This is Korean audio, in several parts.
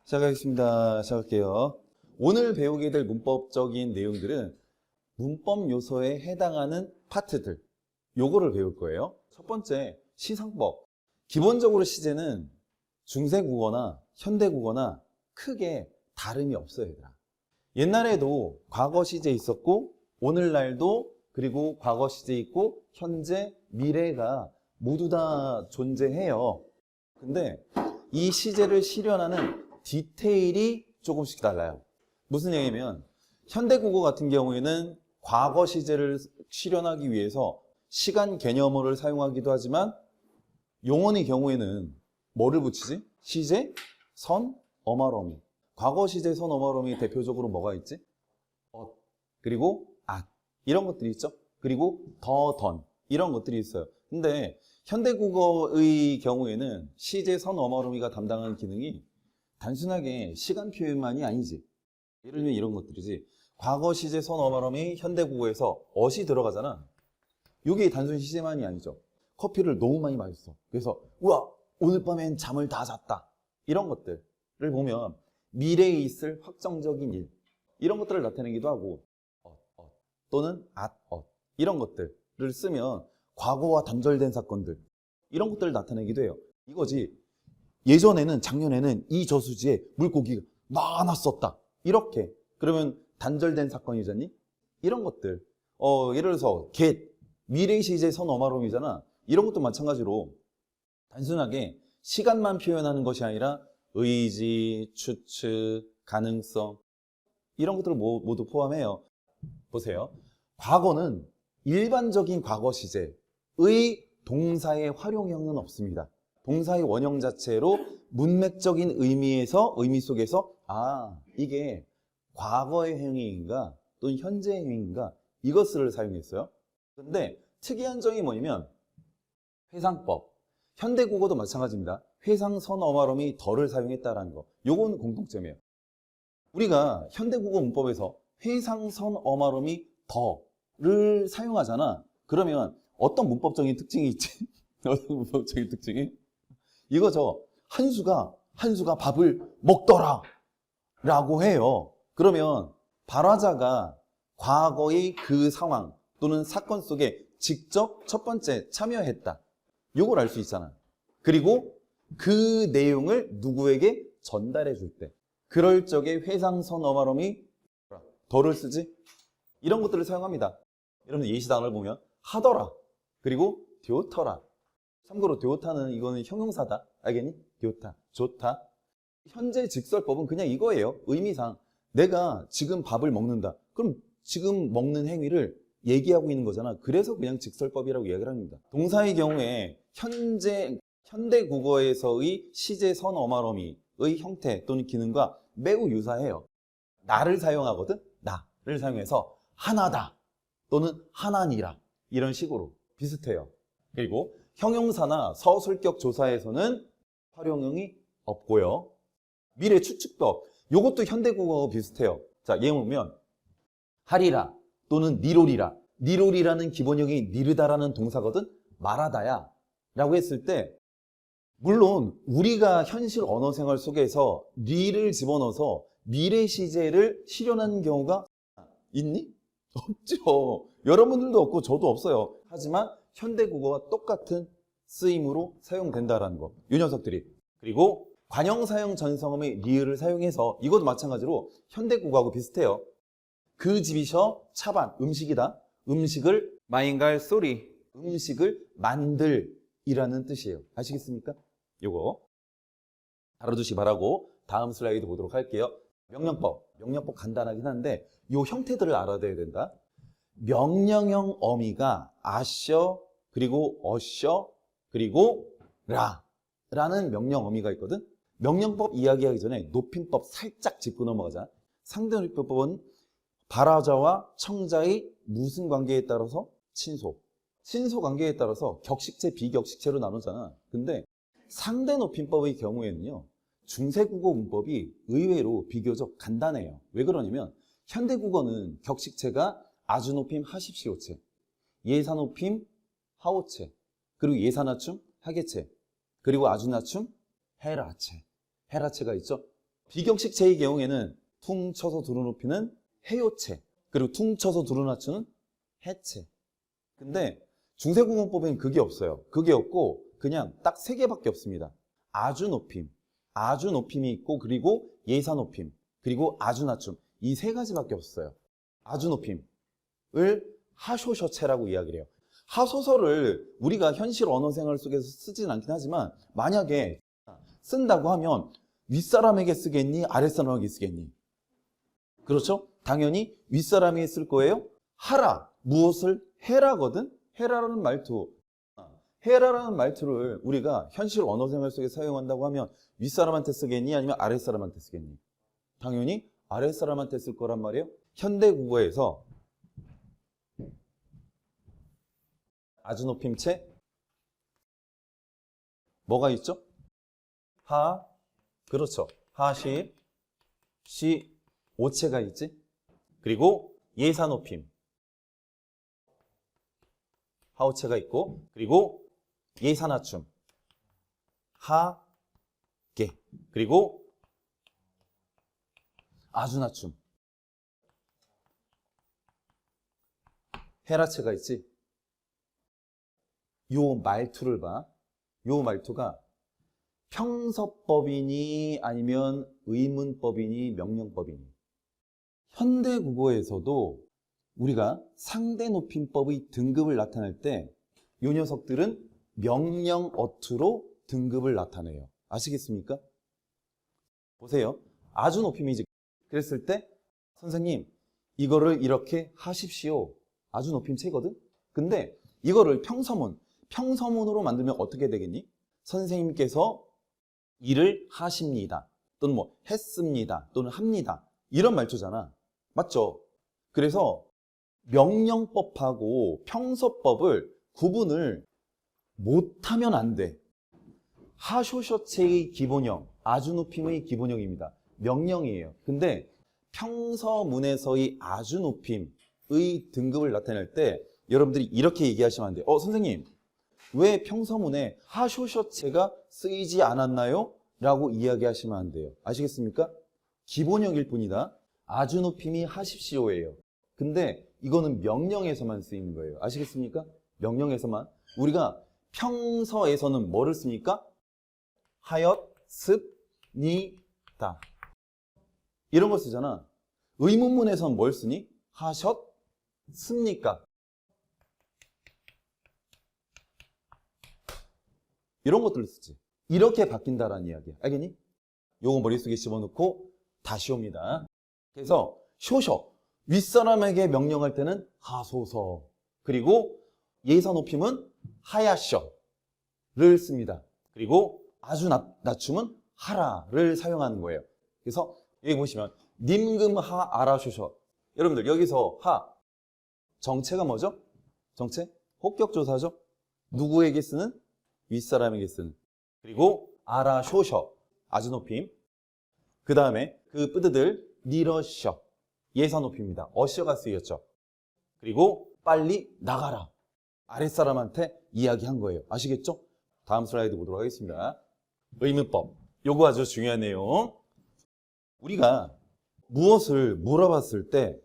시작할게요. 오늘 배우게 될 문법적인 내용들은 문법 요소에 해당하는 파트들, 요거를 배울 거예요. 첫 번째, 시상법. 기본적으로 시제는 중세국어나 현대국어나 크게 다름이 없어요, 얘들아. 옛날에도 과거 시제 있었고, 오늘날도 그리고 과거 시제 있고, 현재, 미래가 모두 다 존재해요. 근데 이 시제를 실현하는 디테일이 조금씩 달라요. 무슨 얘기냐면 현대국어 같은 경우에는 과거 시제를 실현하기 위해서 시간 개념어를 사용하기도 하지만 용언의 경우에는 뭐를 붙이지? 시제, 선, 어말어미. 과거 시제, 선, 어말어미 대표적으로 뭐가 있지? 그리고 이런 것들이 있죠. 그리고 던 이런 것들이 있어요. 근데 현대국어의 경우에는 시제, 선, 어말어미가 담당하는 기능이 단순하게 시간 표현만이 아니지. 예를 들면 이런 것들이지. 과거 시제, 선, 어말어미 현대국어에서 어시 들어가잖아. 이게 단순히 시제만이 아니죠. 커피를 너무 많이 마셨어. 그래서 우와, 오늘 밤엔 잠을 다 잤다. 이런 것들을 보면 미래에 있을 확정적인 일, 이런 것들을 나타내기도 하고 또는 이런 것들을 쓰면 과거와 단절된 사건들, 이런 것들을 나타내기도 해요. 이거지. 예전에는, 작년에는 이 저수지에 물고기가 많았었다. 이렇게. 그러면 단절된 사건이잖니? 이런 것들. 예를 들어서 미래 시제 선 어말음이잖아. 이런 것도 마찬가지로 단순하게 시간만 표현하는 것이 아니라 의지, 추측, 가능성, 이런 것들을 모두 포함해요. 보세요. 과거는 일반적인 과거 시제의 동사의 활용형은 없습니다. 동사의 원형 자체로 문맥적인 의미 속에서 이게 과거의 행위인가 또는 현재의 행위인가 이것을 사용했어요. 그런데 특이한 점이 뭐냐면 회상법, 현대국어도 마찬가지입니다. 회상, 선, 어말음이 더를 사용했다는 거. 요건 공통점이에요. 우리가 현대국어 문법에서 회상, 선, 어말음이 더를 사용하잖아. 그러면 어떤 문법적인 특징이 있지? 어떤 문법적인 특징이? 이거죠. 한수가 밥을 먹더라 라고 해요. 그러면 발화자가 과거의 그 상황 또는 사건 속에 직접 첫 번째 참여했다. 이걸 알 수 있잖아. 그리고 그 내용을 누구에게 전달해 줄 때 그럴 적에 회상선 어말음이 더를 쓰지? 이런 것들을 사용합니다. 여러분 예시단어를 보면 하더라 그리고 되었더라. 참고로 되었다는 이거는 형용사다. 알겠니? 되었다, 좋다. 현재 직설법은 그냥 이거예요. 의미상 내가 지금 밥을 먹는다. 그럼 지금 먹는 행위를 얘기하고 있는 거잖아. 그래서 그냥 직설법이라고 이야기를 합니다. 동사의 경우에 현대 국어에서의 시제, 선, 어말어미의 형태 또는 기능과 매우 유사해요. 나를 사용하거든. 나를 사용해서 하나다 또는 하나니라 이런 식으로 비슷해요. 그리고 형용사나 서술격 조사에서는 활용형이 없고요. 미래 추측법, 이것도 현대국어 비슷해요. 자, 예를 보면 하리라 또는 니로리라. 니로리라는 기본형이 니르다라는 동사거든. 말하다야 라고 했을 때 물론 우리가 현실 언어 생활 속에서 니를 집어넣어서 미래 시제를 실현하는 경우가 있니? 없죠. 여러분들도 없고 저도 없어요. 하지만 현대국어와 똑같은 쓰임으로 사용된다라는 거. 이 녀석들이. 그리고 관형사형 전성음의 리을을 사용해서 이것도 마찬가지로 현대국어하고 비슷해요. 그 집이셔 차반 음식이다. 음식을 마인갈 쏘리 음식을 만들이라는 뜻이에요. 아시겠습니까? 요거 알아두시기 바라고 다음 슬라이드 보도록 할게요. 명령법 간단하긴 한데 요 형태들을 알아둬야 된다. 명령형 어미가 아셔 그리고 어셔 그리고 라는 명령 어미가 있거든. 명령법 이야기하기 전에 높임법 살짝 짚고 넘어가자. 상대논리법은 발화자와 청자의 무슨 관계에 따라서 친소 관계에 따라서 격식체 비격식체로 나누잖아. 근데 상대높임법의 경우에는요 중세국어 문법이 의외로 비교적 간단해요. 왜 그러냐면 현대국어는 격식체가 아주높임 하십시오체, 예사높임 하오체, 그리고 예사낮춤 하계체, 그리고 아주낮춤 헤라체. 헤라체가 있죠. 비격식체의 경우에는 퉁 쳐서 두루 높이는 해요체, 그리고 퉁 쳐서 두루 낮추는 해체. 근데 중세구문법에는 그게 없어요. 그게 없고 그냥 딱 3개밖에 없습니다. 아주 높임, 아주 높임이 있고, 그리고 예사 높임, 그리고 아주 낮춤. 이 3가지밖에 없어요. 아주 높임을 하쇼셔체라고 이야기를 해요. 하소서를 우리가 현실 언어 생활 속에서 쓰진 않긴 하지만 만약에 쓴다고 하면 윗사람에게 쓰겠니? 아랫사람에게 쓰겠니? 그렇죠? 당연히 윗사람에게 쓸 거예요. 하라, 무엇을? 해라거든? 해라라는 말투. 해라라는 말투를 우리가 현실 언어 생활 속에 사용한다고 하면 윗사람한테 쓰겠니? 아니면 아랫사람한테 쓰겠니? 당연히 아랫사람한테 쓸 거란 말이에요. 현대국어에서 아주 높임체 뭐가 있죠? 하, 그렇죠. 하시, 시, 오체가 있지. 그리고 예사 높임, 하오체가 있고, 그리고 예사 낮춤, 하게, 그리고 아주 낮춤, 해라체가 있지. 요 말투를 봐. 요 말투가 평서법이니 아니면 의문법이니 명령법이니. 현대국어에서도 우리가 상대높임법의 등급을 나타낼 때 요 녀석들은 명령어투로 등급을 나타내요. 아시겠습니까? 보세요. 아주 높임이지. 그랬을 때 선생님 이거를 이렇게 하십시오. 아주 높임체거든? 근데 이거를 평서문으로 만들면 어떻게 되겠니? 선생님께서 일을 하십니다. 또는 뭐 했습니다. 또는 합니다. 이런 말투잖아. 맞죠? 그래서 명령법하고 평서법을 구분을 못하면 안 돼. 하쇼셔체의 기본형, 아주 높임의 기본형입니다. 명령이에요. 근데 평서문에서의 아주 높임의 등급을 나타낼 때 여러분들이 이렇게 얘기하시면 안 돼요. 선생님, 왜 평서문에 하쇼셔체가 쓰이지 않았나요? 라고 이야기하시면 안 돼요. 아시겠습니까? 기본형일 뿐이다. 아주 높임이 하십시오예요. 근데 이거는 명령에서만 쓰이는 거예요. 아시겠습니까? 명령에서만. 우리가 평서에서는 뭐를 씁니까? 하였습니다. 이런 거 쓰잖아. 의문문에서는 뭘 쓰니? 하셨습니까? 이런 것들을 쓰지. 이렇게 바뀐다라는 이야기야. 알겠니? 요거 머릿속에 집어넣고 다시 옵니다. 그래서 쇼셔, 윗사람에게 명령할 때는 하소서, 그리고 예사 높임은 하야셔를 씁니다. 그리고 아주 낮춤은 하라를 사용하는 거예요. 그래서 여기 보시면 님금하 아라쇼셔. 여러분들 여기서 하, 정체가 뭐죠? 정체? 혹격조사죠? 누구에게 쓰는? 윗사람에게 쓰는. 그리고 아라쇼셔, 아주 높임. 그 다음에 그 뿌드들 니러셔, 예사 높임입니다. 어셔가 쓰였죠. 그리고 빨리 나가라, 아랫사람한테 이야기한 거예요. 아시겠죠? 다음 슬라이드 보도록 하겠습니다. 의문법. 요거 아주 중요한 내용. 우리가 무엇을 물어봤을 때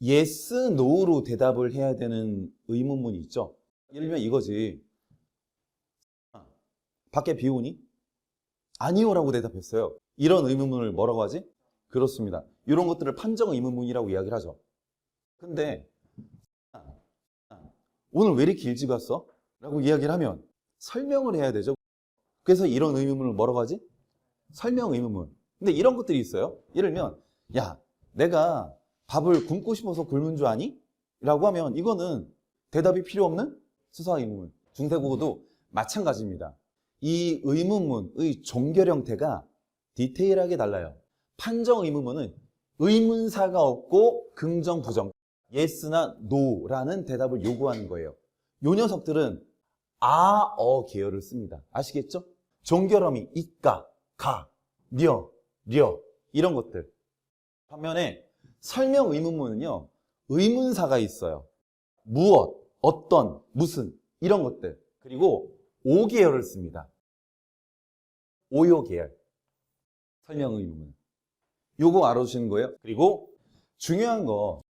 yes, no로 대답을 해야 되는 의문문이 있죠. 예를 들면 이거지. 밖에 비 오니? 아니요라고 대답했어요. 이런 의문문을 뭐라고 하지? 그렇습니다. 이런 것들을 판정 의문문이라고 이야기를 하죠. 근데 오늘 왜 이렇게 일찍 왔어? 라고 이야기를 하면 설명을 해야 되죠. 그래서 이런 의문문을 뭐라고 하지? 설명 의문문. 근데 이런 것들이 있어요. 예를 들면 야, 내가 밥을 굶고 싶어서 굶은 줄 아니? 라고 하면 이거는 대답이 필요 없는 수사 의문문. 중세국어도 마찬가지입니다. 이 의문문의 종결 형태가 디테일하게 달라요. 판정 의문문은 의문사가 없고 긍정, 부정, yes나 no라는 대답을 요구하는 거예요. 요 녀석들은 아, 어 계열을 씁니다. 아시겠죠? 종결어미 이까, 가, 려 이런 것들. 반면에 설명 의문문은요, 의문사가 있어요. 무엇, 어떤, 무슨 이런 것들. 그리고 오 계열을 씁니다. 오요 계열. 설명 의문문. 요거 알아두시는 거예요. 그리고 중요한 거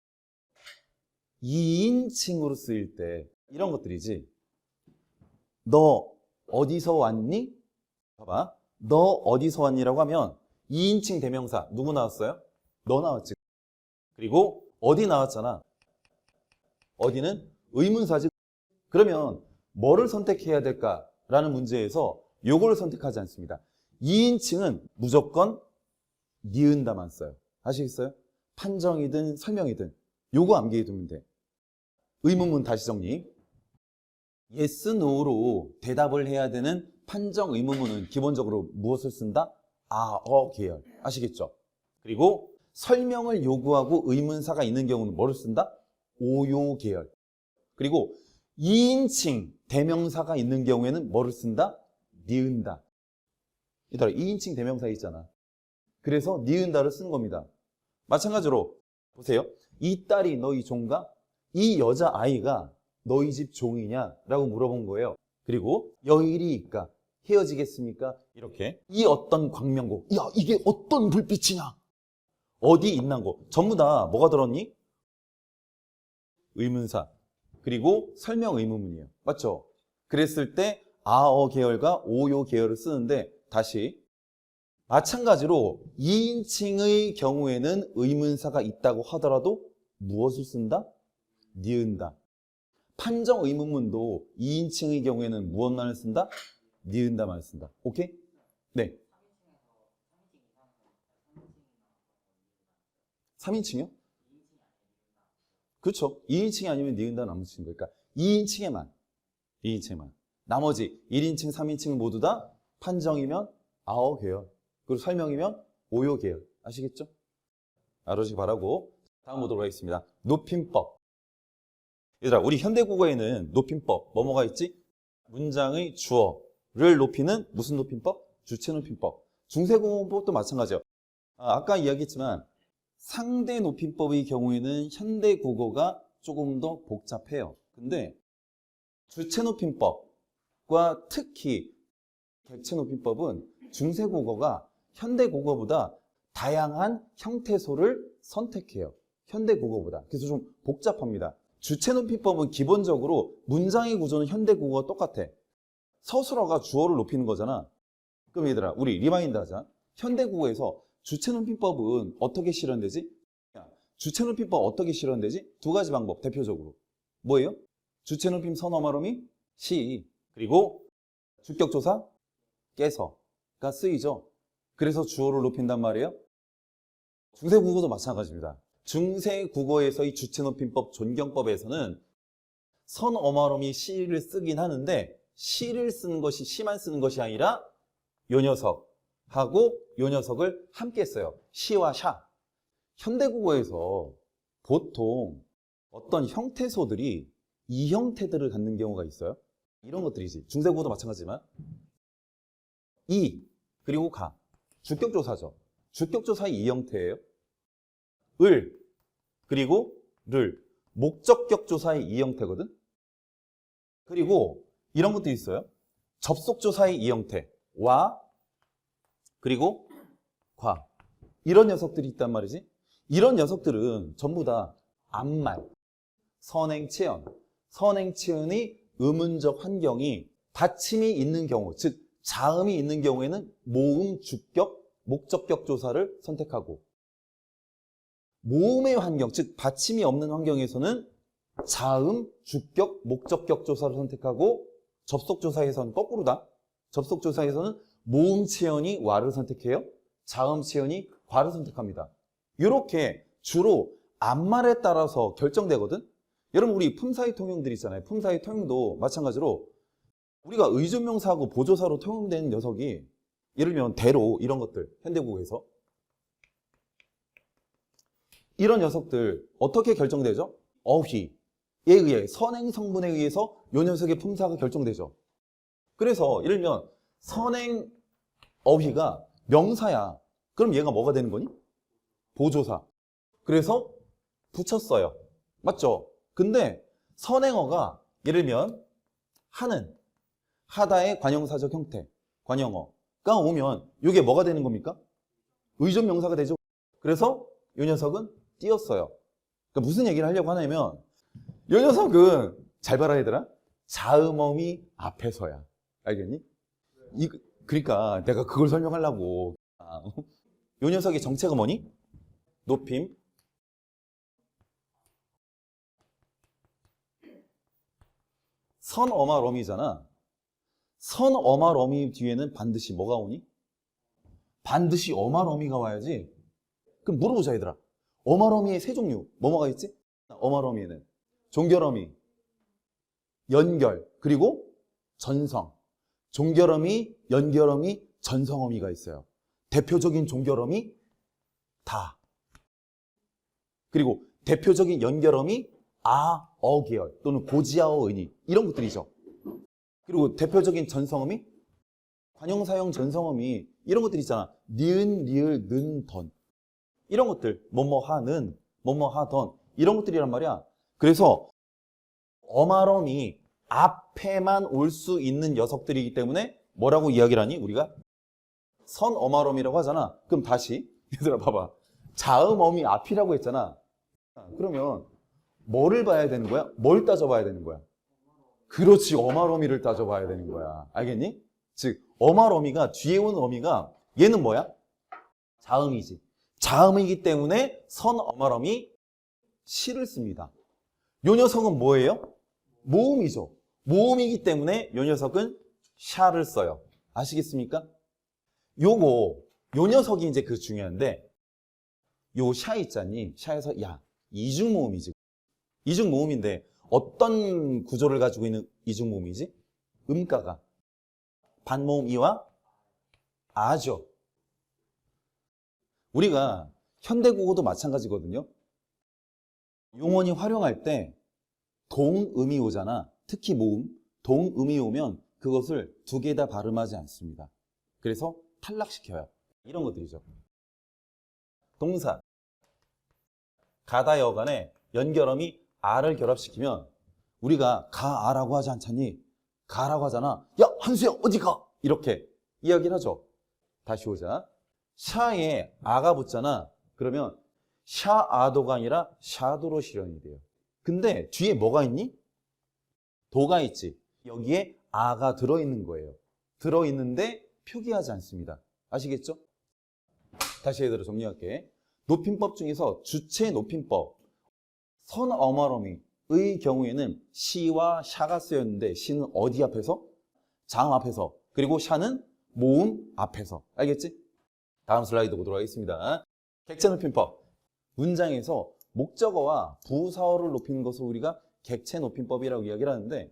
2인칭으로 쓰일 때 이런 것들이지. 너 어디서 왔니? 봐봐. 너 어디서 왔니라고 하면 2인칭 대명사 누구 나왔어요? 너 나왔지. 그리고 어디 나왔잖아. 어디는 의문사지. 그러면 뭐를 선택해야 될까라는 문제에서 요걸 선택하지 않습니다. 2인칭은 무조건 니은다만 써요. 아시겠어요? 판정이든 설명이든 요거 암기해 두면 돼. 의문문 다시 정리. yes, no로 대답을 해야 되는 판정 의문문은 기본적으로 무엇을 쓴다? 계열. 아시겠죠? 그리고 설명을 요구하고 의문사가 있는 경우는 뭐를 쓴다? 오요 계열. 그리고 2인칭 대명사가 있는 경우에는 뭐를 쓴다? 니은다. 이따라 2인칭 대명사 있잖아. 그래서 니은다를 쓰는 겁니다. 마찬가지로 보세요. 이 딸이 너희 종가? 이 여자아이가 너희 집 종이냐? 라고 물어본 거예요. 그리고 여일이니까 헤어지겠습니까? 이렇게. 이 어떤 광명고. 야, 이게 어떤 불빛이냐? 어디 있나고. 전부 다 뭐가 들었니? 의문사. 그리고 설명 의문문이에요. 맞죠? 그랬을 때 계열과 오요 계열을 쓰는데 다시 마찬가지로 2인칭의 경우에는 의문사가 있다고 하더라도 무엇을 쓴다? 니은다. 판정 의문문도 2인칭의 경우에는 무엇만을 쓴다? 니은다만을 쓴다. 오케이? 네. 3인칭이요? 그렇죠. 2인칭이 아니면 니은다는 안 붙이는 거니까 2인칭에만. 나머지 1인칭, 3인칭 모두 다 판정이면 아어 계열. 그리고 설명이면 오요 계열. 아시겠죠? 알아주시기 바라고. 다음 보도록 하겠습니다. 높임법. 얘들아, 우리 현대국어에는 높임법 뭐가 있지? 문장의 주어를 높이는 무슨 높임법? 주체 높임법. 중세국어법도 마찬가지예요. 아까 이야기했지만 상대 높임법의 경우에는 현대국어가 조금 더 복잡해요. 근데 주체 높임법과 특히 객체 높임법은 중세국어가 현대국어보다 다양한 형태소를 선택해요. 현대국어보다. 그래서 좀 복잡합니다. 주체 높임법은 기본적으로 문장의 구조는 현대국어가 똑같아. 서술어가 주어를 높이는 거잖아. 그럼 얘들아, 우리 리마인드 하자. 현대국어에서 주체 높임법은 어떻게 실현되지? 주체 높임법 어떻게 실현되지? 두 가지 방법, 대표적으로. 뭐예요? 주체 높임 선어말음이 시. 그리고 주격조사 깨서가 쓰이죠. 그래서 주어를 높인단 말이에요. 중세국어도 마찬가지입니다. 중세국어에서의 주체 높임법 존경법에서는 선어말음이 시를 쓰긴 하는데 시를 쓰는 것이 시만 쓰는 것이 아니라 요 녀석하고 요 녀석을 함께 써요. 시와 샤. 현대국어에서 보통 어떤 형태소들이 이 형태들을 갖는 경우가 있어요. 이런 것들이지. 중세국어도 마찬가지지만 이 그리고 가. 주격조사죠. 주격조사의 이 형태예요. 을 그리고 를. 목적격조사의 이 형태거든. 그리고 이런 것도 있어요. 접속조사의 이 형태. 와 그리고 과. 이런 녀석들이 있단 말이지. 이런 녀석들은 전부 다 암말, 선행체언. 선행체언의 의문적 환경이 받침이 있는 경우, 즉 자음이 있는 경우에는 모음, 주격, 목적격 조사를 선택하고 모음의 환경, 즉 받침이 없는 환경에서는 자음, 주격, 목적격 조사를 선택하고 접속조사에서는 거꾸로다. 접속조사에서는 모음 체언이 와를 선택해요. 자음 체언이 과를 선택합니다. 이렇게 주로 앞말에 따라서 결정되거든. 여러분 우리 품사의 통용들 있잖아요. 품사의 통용도 마찬가지로 우리가 의존명사하고 보조사로 통용되는 녀석이 예를 들면 대로 이런 것들 현대국어에서 이런 녀석들 어떻게 결정되죠? 어휘에 의해 선행 성분에 의해서 이 녀석의 품사가 결정되죠. 그래서 예를 들면 선행 어휘가 명사야. 그럼 얘가 뭐가 되는 거니? 보조사. 그래서 붙였어요. 맞죠? 근데 선행어가 예를 들면 하는, 하다의 관형사적 형태, 관형어가 오면 이게 뭐가 되는 겁니까? 의존명사가 되죠. 그래서 이 녀석은 띄었어요. 그러니까 무슨 얘기를 하려고 하냐면 이 녀석은 잘 봐라 얘들아. 자음어미 앞에서야. 알겠니? 그러니까 내가 그걸 설명하려고. 이 녀석의 정체가 뭐니? 높임. 선어마러미잖아. 선어마러미 뒤에는 반드시 뭐가 오니? 반드시 어마러미가 와야지. 그럼 물어보자 얘들아. 어마러미의 세 종류 뭐가 있지? 어마러미에는 종결어미, 연결, 그리고 전성. 종결어미, 연결어미, 전성어미가 있어요. 대표적인 종결어미 다. 그리고 대표적인 연결어미 아, 어 계열 또는 고지아어 은이 이런 것들이죠. 그리고 대표적인 전성어미 관용사용 전성어미 이런 것들 있잖아. 니은, 리을, 는, 던 이런 것들 뭐뭐하는, 뭐뭐하던 이런 것들이란 말이야. 그래서 어마럼이 앞에만 올 수 있는 녀석들이기 때문에 뭐라고 이야기를 하니? 우리가 선어마럼이라고 하잖아. 그럼 다시 얘들아 봐봐. 자음어미 앞이라고 했잖아. 그러면 뭐를 봐야 되는 거야? 뭘 따져봐야 되는 거야? 그렇지, 어마러미를 따져봐야 되는 거야. 알겠니? 즉 어마러미가 뒤에 오는 어미가 얘는 뭐야? 자음이지. 자음이기 때문에 선어마러미 시를 씁니다. 요 녀석은 뭐예요? 모음이죠. 모음이기 때문에 요 녀석은 샤를 써요. 아시겠습니까? 요 녀석이 이제 그 중요한데 요 샤 있잖니. 샤에서 야, 이중모음이지. 이중모음인데 어떤 구조를 가지고 있는 이중모음이지? 음가가 반모음 이와 아죠. 우리가 현대국어도 마찬가지거든요. 용언이 활용할 때 동음이 오잖아. 특히 모음, 동음이 오면 그것을 두 개 다 발음하지 않습니다. 그래서 탈락시켜요. 이런 것들이죠. 동사, 가다여간에 연결음이 아를 결합시키면 우리가 가아라고 하지 않잖니? 가라고 하잖아. 야, 한수야 어디 가? 이렇게 이야기를 하죠. 다시 오자. 샤에 아가 붙잖아. 그러면 샤아도가 아니라 샤도로 실현이 돼요. 근데 뒤에 뭐가 있니? 도가 있지. 여기에 아가 들어있는 거예요. 들어있는데 표기하지 않습니다. 아시겠죠? 다시 얘들아 정리할게. 높임법 중에서 주체 높임법. 선어마러미의 경우에는 시와 샤가 쓰였는데 시는 어디 앞에서? 자음 앞에서. 그리고 샤는 모음 앞에서. 알겠지? 다음 슬라이드 보도록 하겠습니다. 객체 높임법. 문장에서 목적어와 부사어를 높이는 것을 우리가 객체 높임법이라고 이야기를 하는데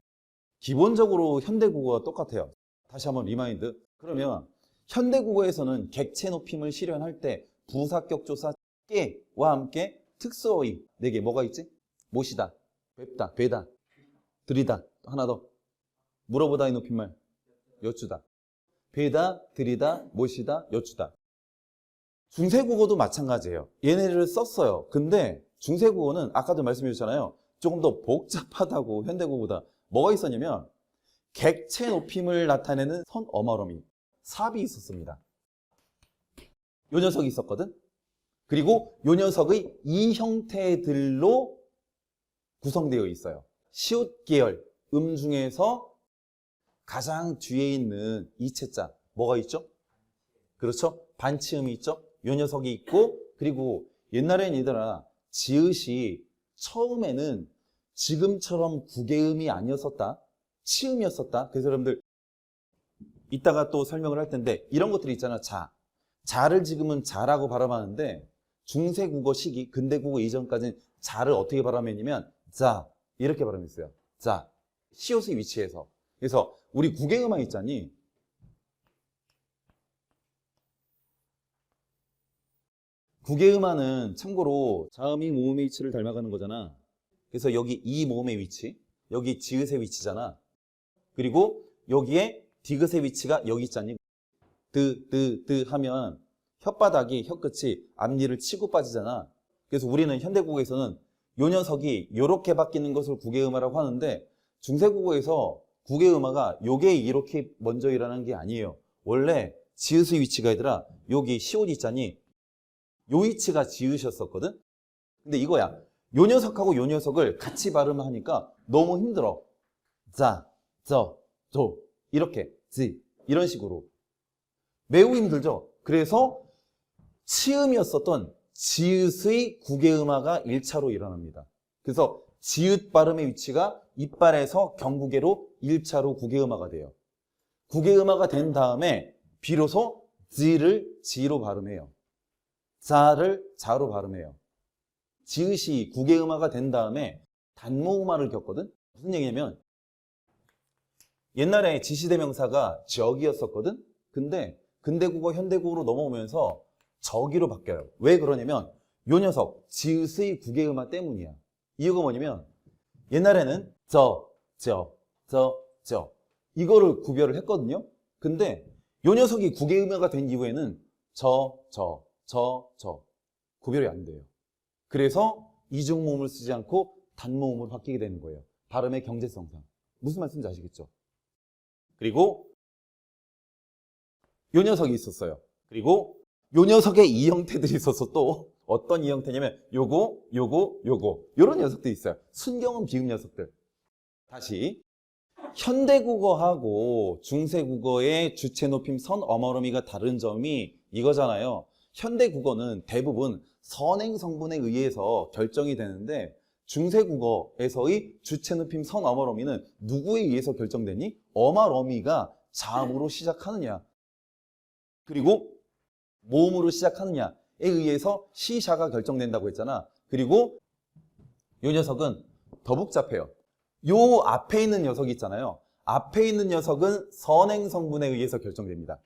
기본적으로 현대국어와 똑같아요. 다시 한번 리마인드. 그러면 현대국어에서는 객체 높임을 실현할 때 부사격 조사 깨와 함께 특수어휘 4개 뭐가 있지? 못이다, 뵙다, 되다, 들이다, 하나 더 물어보다의 높임말 여쭈다, 뵈다, 들이다, 못이다, 여쭈다. 중세국어도 마찬가지예요. 얘네를 썼어요. 근데 중세국어는 아까도 말씀해 주셨잖아요. 조금 더 복잡하다고 현대국어보다. 뭐가 있었냐면 객체 높임을 나타내는 선어마러미 삽이 있었습니다. 요 녀석이 있었거든. 그리고 요 녀석의 이 형태들로 구성되어 있어요. 시옷 계열 음 중에서 가장 뒤에 있는 이체자 뭐가 있죠? 그렇죠? 반치음이 있죠? 요 녀석이 있고 그리고 옛날엔 얘들아 지읒이 처음에는 지금처럼 구개음이 아니었었다. 치음이었었다. 그래서 여러분들 이따가 또 설명을 할 텐데 이런 것들이 있잖아. 자를 지금은 자라고 발음하는데 중세국어 시기, 근대국어 이전까지는 자를 어떻게 발음했냐면 자 이렇게 발음했어요. 자, 시옷의 위치에서. 그래서 우리 구개음화 있잖니. 구개음화는 참고로 자음이 모음의 위치를 닮아가는 거잖아. 그래서 여기 이 모음의 위치, 여기 지읒의 위치잖아. 그리고 여기에 디귿의 위치가 여기 있잖니. 드 하면 혓바닥이 혀끝이 앞니를 치고 빠지잖아. 그래서 우리는 현대국어에서는 요 녀석이 요렇게 바뀌는 것을 구개음화라고 하는데 중세국어에서 구개음화가 요게 이렇게 먼저 일어나는 게 아니에요. 원래 지읒의 위치가 얘들아 여기 시옷 있잖니. 요 위치가 지읒이었었거든. 근데 이거야. 요 녀석하고 요 녀석을 같이 발음하니까 너무 힘들어. 자, 저 이렇게 지 이런 식으로 매우 힘들죠. 그래서 치음이었었던 지읒의 국외음화가 1차로 일어납니다. 그래서 지읒 발음의 위치가 이빨에서 경구개로 1차로 국외음화가 돼요. 국외음화가 된 다음에 비로소 지를 지로 발음해요. 자를 자로 발음해요. 지읒이 국외음화가 된 다음에 단모음화를 겪거든. 무슨 얘기냐면 옛날에 지시대명사가 저기였었거든. 근데 근대국어 현대국어로 넘어오면서 저기로 바뀌어요. 왜 그러냐면 요 녀석 지읒의 국외음화 때문이야. 이유가 뭐냐면 옛날에는 저 이거를 구별을 했거든요. 근데 요 녀석이 국외음화가 된 이후에는 저 구별이 안 돼요. 그래서 이중모음을 쓰지 않고 단모음으로 바뀌게 되는 거예요. 발음의 경제성상. 무슨 말씀인지 아시겠죠? 그리고 요 녀석이 있었어요. 그리고 요 녀석의 이 형태들이 있어서 또 어떤 이 형태냐면 요거 요런 녀석들이 있어요. 순경음 비읍 녀석들. 다시 현대국어하고 중세국어의 주체 높임 선 어머러미가 다른 점이 이거잖아요. 현대국어는 대부분 선행 성분에 의해서 결정이 되는데 중세국어에서의 주체 높임 선 어머러미는 누구에 의해서 결정되니? 어마러미가 자음으로 시작하느냐 그리고 모음으로 시작하느냐에 의해서 시샤가 결정된다고 했잖아. 그리고 이 녀석은 더 복잡해요. 요 앞에 있는 녀석이 있잖아요. 앞에 있는 녀석은 선행 성분에 의해서 결정됩니다.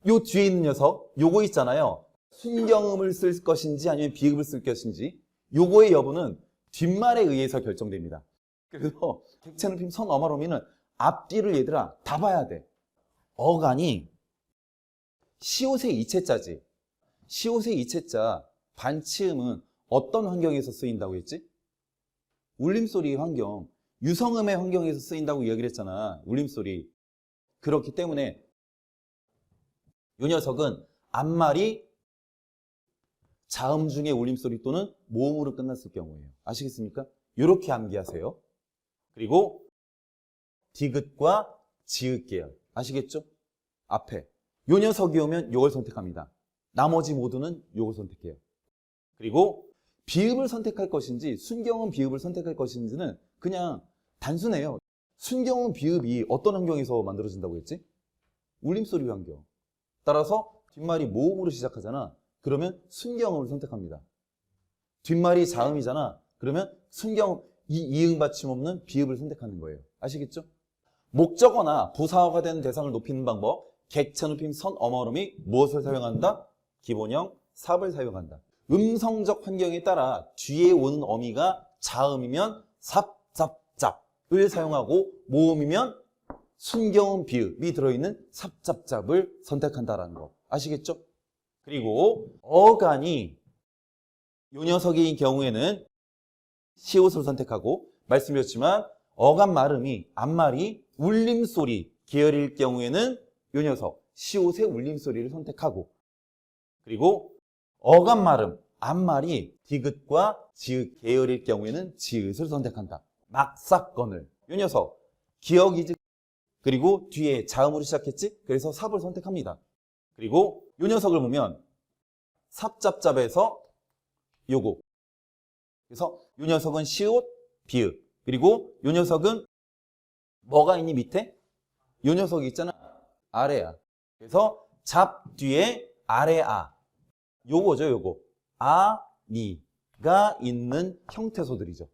요 뒤에 있는 녀석, 요거 있잖아요. 순경음을 쓸 것인지 아니면 비읍을 쓸 것인지 요거의 여부는 뒷말에 의해서 결정됩니다. 그래서 객체 높임 선 어마로미는 앞뒤를 얘들아 다 봐야 돼. 어간이 시옷의 이체자지. 시옷의 이체자 반치음은 어떤 환경에서 쓰인다고 했지? 울림소리 환경, 유성음의 환경에서 쓰인다고 이야기를 했잖아. 울림소리. 그렇기 때문에 이 녀석은 앞말이 자음 중에 울림소리 또는 모음으로 끝났을 경우예요. 아시겠습니까? 이렇게 암기하세요. 그리고 디귿과 지읒 계열. 아시겠죠? 앞에. 요 녀석이 오면 요걸 선택합니다. 나머지 모두는 요걸 선택해요. 그리고 비읍을 선택할 것인지 순경음 비읍을 선택할 것인지는 그냥 단순해요. 순경음 비읍이 어떤 환경에서 만들어진다고 했지? 울림소리 환경. 따라서 뒷말이 모음으로 시작하잖아. 그러면 순경음을 선택합니다. 뒷말이 자음이잖아. 그러면 순경음, 이응 받침 없는 비읍을 선택하는 거예요. 아시겠죠? 목적어나 부사어가 된 대상을 높이는 방법. 객체 높임 선 어머름이 무엇을 사용한다? 기본형 삽을 사용한다. 음성적 환경에 따라 뒤에 오는 어미가 자음이면 삽, 잡, 잡을 사용하고 모음이면 순경음 비읍이 들어있는 삽, 잡, 잡을 선택한다라는 거. 아시겠죠? 그리고 어간이 요 녀석의 경우에는 시옷을 선택하고 말씀드렸지만 어간 말음이 앞말이 울림소리 계열일 경우에는 요 녀석 시옷의 울림소리를 선택하고 그리고 어간 말음 앞말이 디귿과 지읒 계열일 경우에는 지읒을 선택한다. 막사건을 요 녀석 기억이즉 그리고 뒤에 자음으로 시작했지? 그래서 삽을 선택합니다. 그리고 요 녀석을 보면 삽잡잡에서 요거 그래서 요 녀석은 시옷 비읍 그리고 요 녀석은 뭐가 있니 밑에? 요 녀석이 있잖아. 아래야. 그래서 잡 뒤에 아래아. 요거죠, 요거. 아, 니가 있는 형태소들이죠.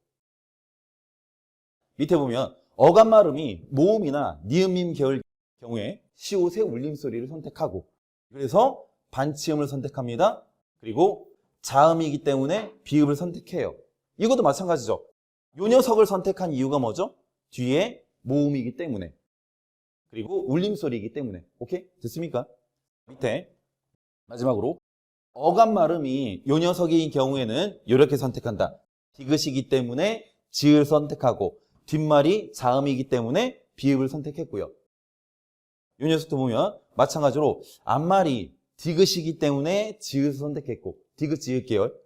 밑에 보면 어간 발음이 모음이나 니음임 계열 경우에 시옷의 울림소리를 선택하고 그래서 반치음을 선택합니다. 그리고 자음이기 때문에 비읍을 선택해요. 이것도 마찬가지죠. 요 녀석을 선택한 이유가 뭐죠? 뒤에 모음이기 때문에 그리고 울림소리이기 때문에. 오케이? 됐습니까? 밑에 마지막으로 어간 발음이 요 녀석의 경우에는 이렇게 선택한다. 디귿이기 때문에 지을 선택하고 뒷말이 자음이기 때문에 비읍을 선택했고요. 요 녀석도 보면 마찬가지로 앞말이 디귿이기 때문에 지읒을 선택했고 디귿 지읒 계열.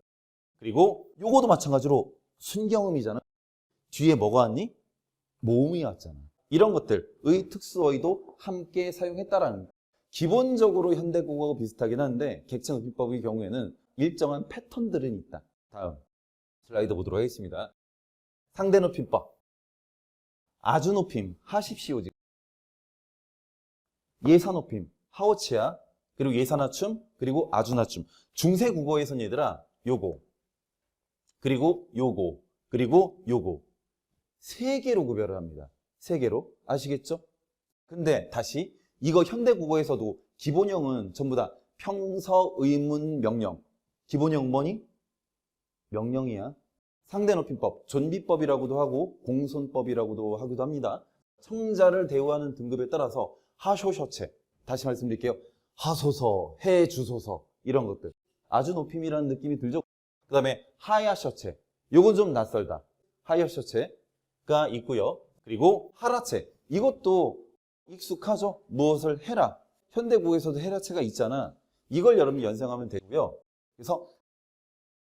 그리고 요거도 마찬가지로 순경음이잖아. 뒤에 뭐가 왔니? 모음이 왔잖아. 이런 것들의 특수어휘도 함께 사용했다라는 거. 기본적으로 현대국어가 비슷하긴 한데 객체높임법의 경우에는 일정한 패턴들은 있다. 다음 슬라이드 보도록 하겠습니다. 상대높임법. 아주높임, 하십시오. 예사높임, 하오치야. 그리고 예사낮춤, 그리고 아주낮춤. 중세국어에선 얘들아 요거, 그리고 요거, 그리고 요거 세 개로 구별을 합니다. 세 개로. 아시겠죠? 근데 다시 이거 현대국어에서도 기본형은 전부 다 평서, 의문, 명령. 기본형 뭐니? 명령이야. 상대높임법, 존비법이라고도 하고 공손법이라고도 하기도 합니다. 청자를 대우하는 등급에 따라서 하쇼셔체, 다시 말씀드릴게요. 하소서, 해주소서 이런 것들. 아주 높임이라는 느낌이 들죠? 그 다음에 하야셔체, 요건 좀 낯설다. 하야셔체가 있고요. 그리고 하라체, 이것도 익숙하죠? 무엇을 해라. 현대국에서도 해라체가 있잖아. 이걸 여러분이 연상하면 되고요. 그래서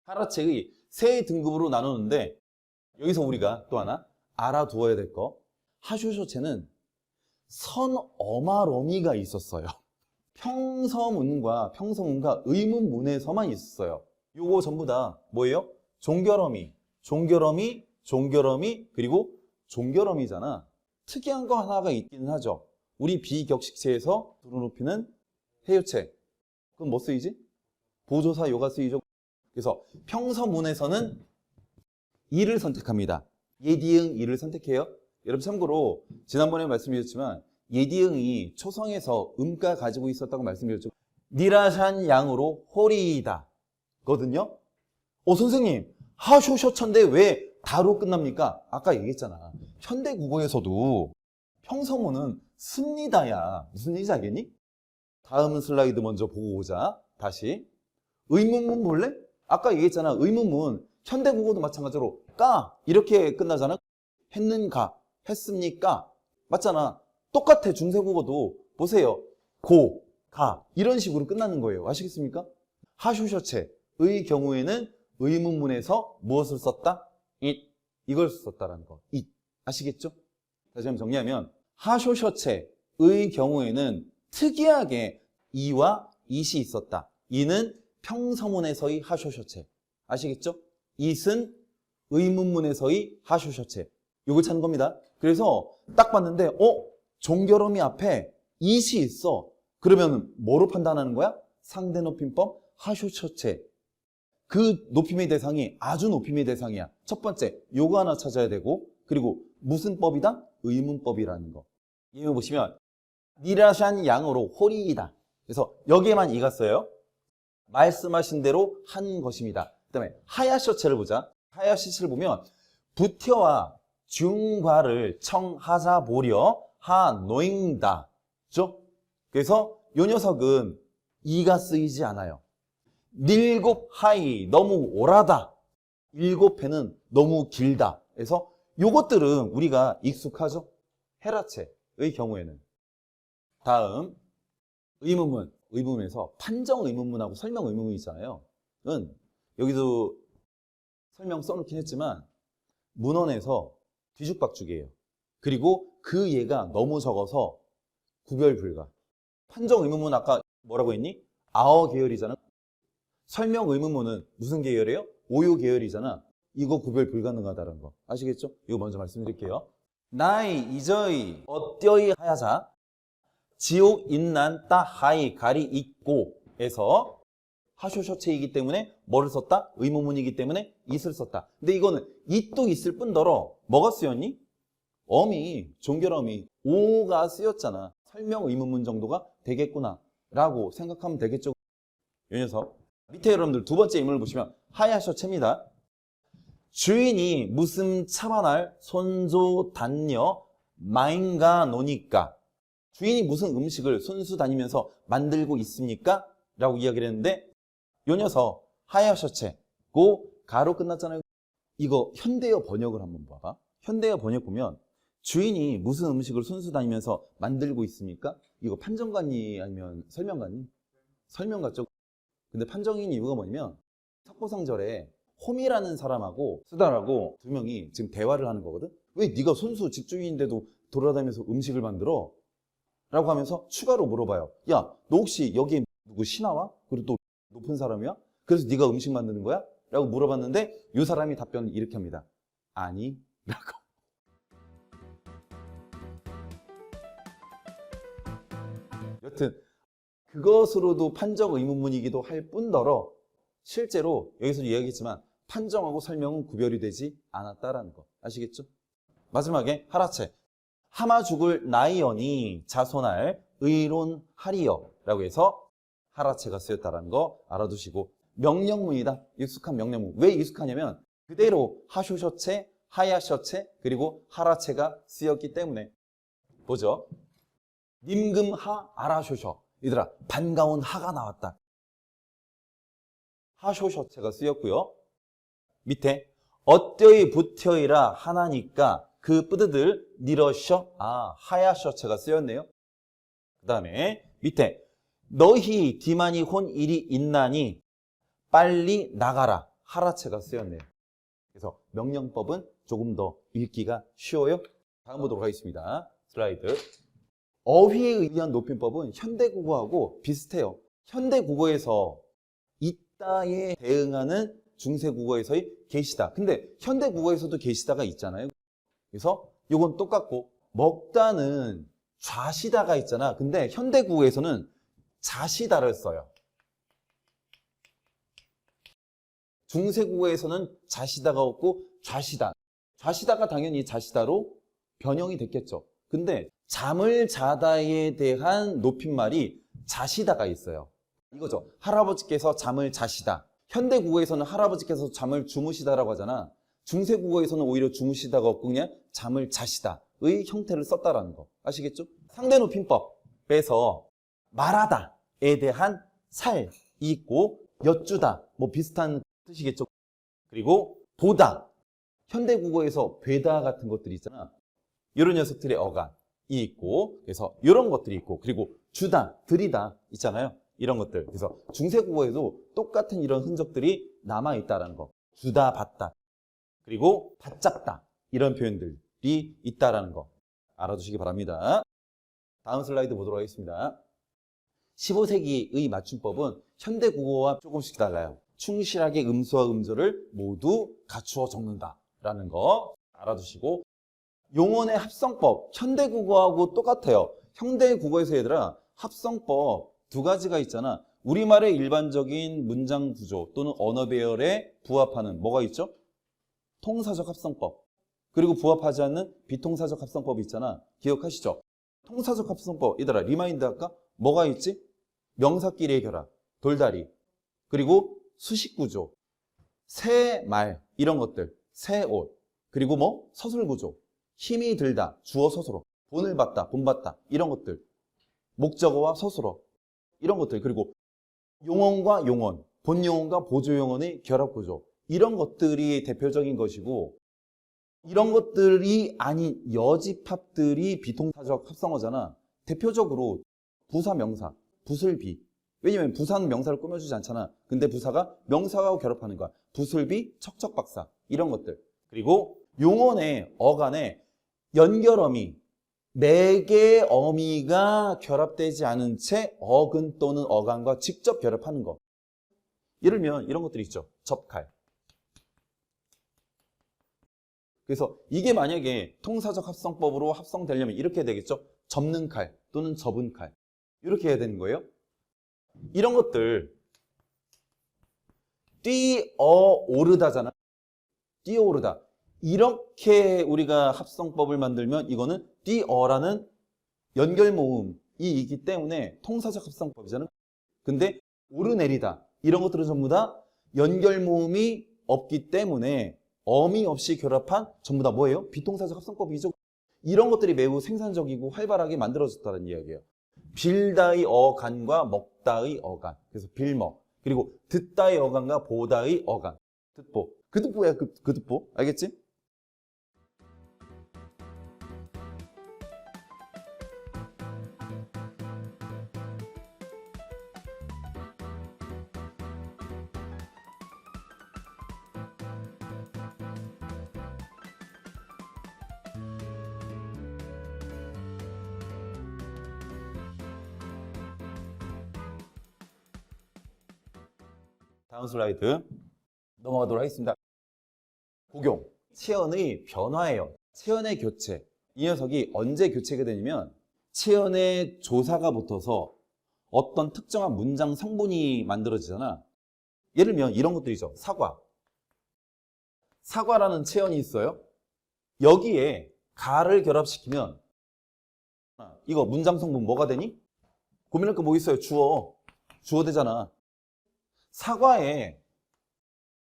하라체의 세 등급으로 나누는데 여기서 우리가 또 하나 알아두어야 될 거, 하쇼쇼체는 선어마러미가 있었어요. 평서문과 의문문에서만 있었어요. 요거 전부 다 뭐예요? 종결어미, 종결어미, 종결어미, 그리고 종결어미잖아. 특이한 거 하나가 있기는 하죠. 우리 비격식체에서 두루높이는 해유체. 그럼 뭐 쓰이지? 보조사 요가 쓰이죠. 그래서 평서문에서는 이를 선택합니다. 예디응 이를 선택해요. 여러분 참고로 지난번에 말씀드렸지만 예디응이 초성에서 음가 가지고 있었다고 말씀드렸죠. 니라샨 양으로 호리이다 거든요. 선생님 하쇼셔천데 왜 다로 끝납니까? 아까 얘기했잖아. 현대국어에서도 평서문은 씁니다야. 무슨 얘기인지 알겠니? 다음 슬라이드 먼저 보고 오자. 다시 의문문 볼래? 아까 얘기했잖아. 의문문 현대국어도 마찬가지로 까 이렇게 끝나잖아. 했는가, 했습니까? 맞잖아. 똑같아. 중세국어도 보세요. 고, 가 이런 식으로 끝나는 거예요. 아시겠습니까? 하쇼셔체의 경우에는 의문문에서 무엇을 썼다? it, 이걸 썼다라는 거. it. 아시겠죠? 다시 한번 정리하면 하쇼셔체의 경우에는 특이하게 이와 it이 있었다. 이는 평서문에서의 하쇼셔체. 아시겠죠? it은 의문문에서의 하쇼셔체. 요걸 찾는 겁니다. 그래서 딱 봤는데 종결어미 앞에 it이 있어. 그러면 뭐로 판단하는 거야? 상대높임법 하쇼셔체. 그 높임의 대상이 아주 높임의 대상이야. 첫 번째, 요거 하나 찾아야 되고, 그리고 무슨 법이다? 의문법이라는 거. 예문 보시면 니라샨 양으로 호리이다. 그래서 여기에만 이가 써요. 말씀하신 대로 한 것입니다. 그 다음에 하야셔체를 보자. 하야셔체를 보면 부텨와 중과를 청하자 보려 하노잉다. 그죠? 그래서 요 녀석은 이가 쓰이지 않아요. 일곱 하이 너무 오라다. 일곱 회는 너무 길다. 그래서 요것들은 우리가 익숙하죠? 헤라체의 경우에는. 다음 의문문. 의문문에서 판정 의문문하고 설명 의문문이 있잖아요. 여기도 설명 써놓긴 했지만 문헌에서 뒤죽박죽이에요. 그리고 그 예가 너무 적어서 구별 불가. 판정 의문문 아까 뭐라고 했니? 아어 계열이잖아. 설명 의문문은 무슨 계열이에요? 오요 계열이잖아. 이거 구별 불가능하다는 거. 아시겠죠? 이거 먼저 말씀드릴게요. 나이 이저이 어때이 하야자 지옥 인난 따 하이 가리 있고 에서 하쇼셔체이기 때문에 뭐를 썼다? 의문문이기 때문에 it을 썼다. 근데 이거는 it도 있을 뿐더러 뭐가 쓰였니? 어미, 종결어미, 오가 쓰였잖아. 설명 의문문 정도가 되겠구나 라고 생각하면 되겠죠. 이 녀석. 밑에 여러분들 두 번째 인물을 보시면 하야셔체입니다. 주인이 무슨 참아날 손조 단녀 마인가 노니까. 주인이 무슨 음식을 손수 다니면서 만들고 있습니까? 라고 이야기를 했는데 요 녀석 하야셔체고 가로 끝났잖아요. 이거 현대어 번역을 한번 봐봐. 현대어 번역 보면 주인이 무슨 음식을 손수 다니면서 만들고 있습니까? 이거 판정관이 아니면 설명관이? 설명 같죠? 근데 판정인 이유가 뭐냐면 석고상절에 홈이라는 사람하고 수달하고 두 명이 지금 대화를 하는 거거든. 왜 네가 손수 집주인인데도 돌아다니면서 음식을 만들어? 라고 하면서 추가로 물어봐요. 야, 너 혹시 여기 누구 신하와? 그리고 또 높은 사람이야? 그래서 네가 음식 만드는 거야? 라고 물어봤는데 이 사람이 답변을 이렇게 합니다. 아니 라고. 여튼 그것으로도 판정 의문문이기도 할 뿐더러 실제로 여기서 이야기했지만 판정하고 설명은 구별이 되지 않았다라는 거 아시겠죠? 마지막에 하라체. 하마 죽을 나이언이 자손할 의론하리여 라고 해서 하라체가 쓰였다는 거 알아두시고, 명령문이다. 익숙한 명령문. 왜 익숙하냐면 그대로 하쇼셔체, 하야셔체, 그리고 하라체가 쓰였기 때문에. 보죠. 님금하 아라쇼셔. 얘들아, 반가운 하가 나왔다. 하쇼셔체가 쓰였고요. 밑에 어때이 부텨이라 하나니까 그 뿌드들 니러셔. 하야셔체가 쓰였네요. 그 다음에 밑에 너희 디마니 혼 일이 있나니 빨리 나가라. 하라체가 쓰였네요. 그래서 명령법은 조금 더 읽기가 쉬워요. 다음 보도록 하겠습니다. 슬라이드. 어휘에 의한 높임법은 현대국어하고 비슷해요. 현대국어에서 있다에 대응하는 중세국어에서의 계시다. 근데 현대국어에서도 계시다가 있잖아요. 그래서 이건 똑같고, 먹다는 좌시다가 있잖아. 근데 현대국어에서는 자시다를 써요. 중세국어에서는 자시다가 없고 좌시다. 좌시다가 당연히 자시다로 변형이 됐겠죠. 근데 잠을 자다에 대한 높임말이 자시다가 있어요. 이거죠. 할아버지께서 잠을 자시다. 현대국어에서는 할아버지께서 잠을 주무시다라고 하잖아. 중세국어에서는 오히려 주무시다가 없고 그냥 잠을 자시다의 형태를 썼다라는 거 아시겠죠? 상대 높임법에서 말하다에 대한 살이 있고, 엿주다 뭐 비슷한 뜻이겠죠. 그리고 보다, 현대국어에서 되다 같은 것들이 있잖아. 이런 녀석들의 어간이 있고, 그래서 이런 것들이 있고, 그리고 주다, 드리다 있잖아요. 이런 것들. 그래서 중세국어에도 똑같은 이런 흔적들이 남아있다는 거. 주다, 받다. 그리고 받잡다. 이런 표현들이 있다는 거 알아두시기 바랍니다. 다음 슬라이드 보도록 하겠습니다. 15세기의 맞춤법은 현대국어와 조금씩 달라요. 충실하게 음수와 음조를 모두 갖추어 적는다라는 거 알아두시고, 용언의 합성법, 현대국어하고 똑같아요. 현대국어에서 얘들아, 합성법 두 가지가 있잖아. 우리말의 일반적인 문장 구조 또는 언어 배열에 부합하는 뭐가 있죠? 통사적 합성법. 그리고 부합하지 않는 비통사적 합성법이 있잖아. 기억하시죠? 통사적 합성법, 얘들아 리마인드 할까? 뭐가 있지? 명사끼리의 결합, 돌다리, 그리고 수식구조, 새말 이런 것들, 새옷, 그리고 뭐 서술구조, 힘이 들다, 주어 서술어, 본을 봤다, 본봤다 이런 것들, 목적어와 서술어 이런 것들, 그리고 용언과 용언, 본용언과 보조용언의 결합구조, 이런 것들이 대표적인 것이고, 이런 것들이 아닌 여집합들이 비통사적 합성어잖아. 대표적으로 부사, 명사, 부슬비. 왜냐면 부사는 명사를 꾸며주지 않잖아. 근데 부사가 명사하고 결합하는 거야. 부슬비, 척척박사 이런 것들. 그리고 용언의 어간에 연결어미, 4개의 어미가 결합되지 않은 채 어근 또는 어간과 직접 결합하는 거. 예를 들면 이런 것들이 있죠. 접칼. 그래서 이게 만약에 통사적 합성법으로 합성되려면 이렇게 되겠죠. 접는 칼 또는 접은 칼. 이렇게 해야 되는 거예요. 이런 것들 뛰어오르다잖아. 뛰어오르다. 이렇게 우리가 합성법을 만들면 이거는 뛰어라는 연결모음이 있기 때문에 통사적 합성법이잖아. 근데 오르내리다 이런 것들은 전부 다 연결모음이 없기 때문에 어미 없이 결합한 전부 다 뭐예요? 비통사적 합성법이죠. 이런 것들이 매우 생산적이고 활발하게 만들어졌다는 이야기예요. 빌다의 어간과 먹다의 어간. 그래서 빌먹. 그리고 듣다의 어간과 보다의 어간. 듣보. 그 듣보야, 그 듣보. 알겠지? 다음 슬라이드 넘어가도록 하겠습니다. 고경, 체언의 변화예요. 체언의 교체. 이 녀석이 언제 교체가 되냐면 체언의 조사가 붙어서 어떤 특정한 문장 성분이 만들어지잖아. 예를 들면 이런 것들이죠. 사과. 사과라는 체언이 있어요. 여기에 가를 결합시키면 이거 문장 성분 뭐가 되니? 고민할 거 뭐 있어요? 주어. 주어 되잖아. 사과에